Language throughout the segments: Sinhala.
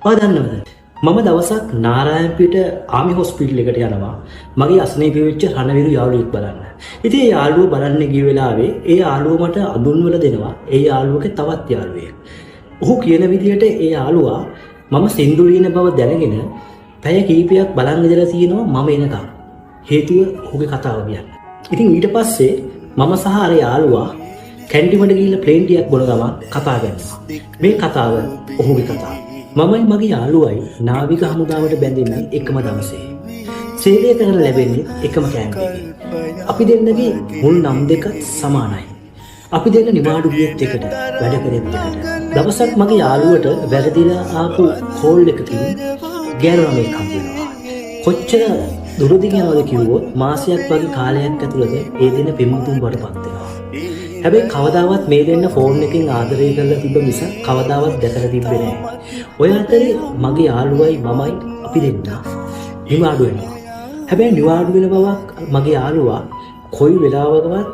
ඔය දන්නවද? මම දවසක් නාරායන්පිට ආමි හොස්පිටල් එකට යනවා. මගේ අසනීප වෙච්ච රණවිරු යාළුවෙක් බලන්න. ඉතින් ඒ යාළුව බලන්න ගිය වෙලාවේ ඒ යාළුව මට අඳුන්වලා දෙනවා. ඒ යාළුවගේ තවත් යාළුවෙක්. ඔහු කියන විදිහට ඒ යාළුවා මම සින්දුලින බව දැනගෙන පැය කිහිපයක් බලන් ඉඳලා තියෙනවා මම එනකම්. හේතුව ඔහුගේ කතාව කියන්න. ඉතින් ඊට පස්සේ මම සහ අර යාළුවා කැන්ටිමට ගිහිල්ලා ප්ලේන් ටිකක් බොන ගමන් කතා කරනවා. මේ කතාව ඔහුගේ කතාව. මමයි මගේ යාළුවයි නාවික හමුදාවට බැඳෙන්නේ එකම දවසේ. සේවය කරන ලැබෙන්නේ එකම කැම්ප් එකේ. අපි දෙන්නගේ මුල් නම් දෙකත් සමානයි. අපි දෙන්න නිවාඩු ගියත් එකට වැඩ කරෙත් එකට. දවසක් මගේ යාළුවට වැරදිලා ආපු කෝල් එකකින් ගෑනුමෙක් හම්බ වෙනවා. කොච්චර දුරදිග යනවද කිව්වොත් මාසයක් වගේ කාලයක් ඇතුළත ඒ දින පෙම්වතුන් බඩපත් වෙනවා. හැබැයි කවදාවත් මේ දෙන්න ෆෝන් එකෙන් ආදරය කරලා තිබ්බ මිස කවදාවත් දැකලා තිබ්බේ නැහැ. ඔය අතරේ මගේ යාළුවයි මමයි අපි දෙන්න නිවාඩු වෙනවා. හැබැයි නිවාඩු වෙන බවක් මගේ යාළුවා කොයි වෙලාවකවත්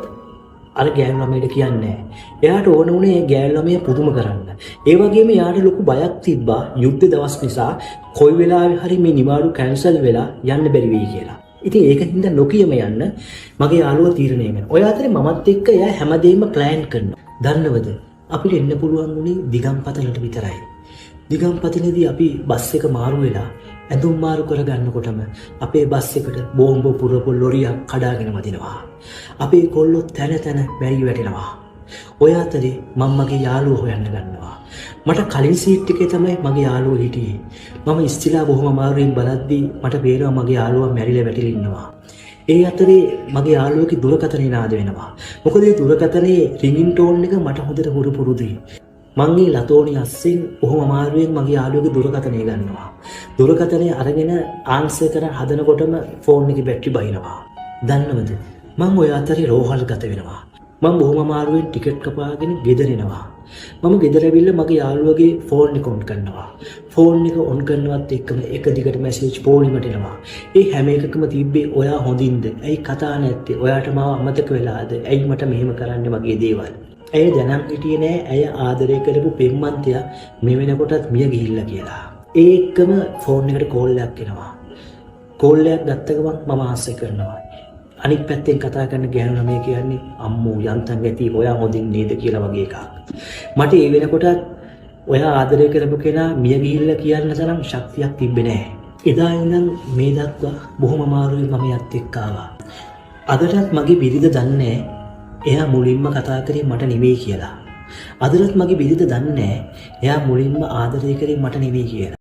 අර ගෑනු ළමයට කියන්නේ නැහැ. එයාට ඕන උනේ ඒ ගෑනු ළමයා පුදුම කරන්න. ඒ වගේම යාට ලොකු බයක් තිබ්බා යුද්ධ දවස් නිසා කොයි වෙලාවෙ හරි මේ නිවාඩු කැන්සල් වෙලා යන්න බැරි වෙයි කියලා. ඉතින් ඒක හින්දා නොකියම යන්න මගේ යාළුවා තීරණය කරනවා. ඔය අතරේ මමත් එක්ක එයා හැමදේම ප්ලෑන් කරනවා. දන්නවද? අපිට එන්න පුළුවන් උනේ දිගම්පතලට විතරයි. දිගම්පතලදී අපි බස් එක මාරු වෙලා ඇඳුම් මාරු කරගන්නකොටම අපේ බස් එකට බෝම්බ පුරපු ලොරියක් කඩාගෙන වදිනවා. අපේ කොල්ලෝ තැන තැන බැරි වැටෙනවා. ඔය අතරේ මම මගේ යාළුවා හොයන්න ගන්නවා. මට කලින් සීට් එකේ තමයි මගේ යාළුවා හිටියේ. මම ඉස්තිලා බොහොම අමාරුවෙන් බලද්දී මට පේනවා මගේ යාළුවා මැරිලා වැටිලා ඉන්නවා. ඒ අතරේ මගේ යාළුවගේ දුරකථනය නාද වෙනවා. මොකද ඒ දුරකථනයේ රින්ගින් ටෝන් එක මට හොඳට පුරුදුයි. මං මේ ලතෝනි අස්සෙන් බොහොම අමාරුවෙන් මගේ යාළුවගේ දුරකථනය ගන්නවා. දුරකථනය අරගෙන ආන්සර් කරන් හදනකොටම ෆෝන් එකේ බැටරි බහිනවා. දන්නවද? මං ඔය අතරේ රෝහල් ගත වෙනවා. මම බොහොම අමාරුවෙන් ටිකට් කපාගෙන ගෙදර එනවා. මම ගෙදර ඇවිල්ලා මගේ යාළුවගේ ෆෝන් එක ඔන් කරනවා. ෆෝන් එක ඔන් කරනවත් එක්කම එක දිගට මැසේජ් පොලිමට එනවා. ඒ හැම එකකම තිබ්බේ ඔයා හොඳින්ද? ඇයි කතා නැත්තේ? ඔයාට මාව අමතක වෙලාද? ඇයි මට මෙහෙම කරන්න වගේ දේවල්. ඇය දැනන් හිටියේ නෑ ඇය ආදරය කරපු පෙම්වන්තයා මේ වෙනකොටත් මිය ගිහිල්ලා කියලා. ඒ එක්කම ෆෝන් එකට කෝල් එකක් එනවා. කෝල් එකක් ගත්ත ගමන් මම ආන්සර් කරනවා. අනිත් පැත්තෙන් කතා කරන ගෑනු ළමයි කියන්නේ අම්මෝ යන්තම් ඇති ඔයා හොඳින් නේද කියලා වගේ එකක්. මට ඒ වෙනකොට ඔයා ආදරය කරපු කෙනා මිය ගිහිල්ලා කියන්න තරම් ශක්තියක් තිබ්බේ නැහැ. එදා ඉඳන් මේ දක්වා බොහොම අමාරුවෙන් මම යත් එක්ක ආවා. අදටත් මගේ බිරිඳ දන්නේ එයා මුලින්ම කතා කරේ මට නෙවෙයි කියලා. අදටත් මගේ බිරිඳ දන්නේ එයා මුලින්ම ආදරය කරේ මට නෙවෙයි කියලා.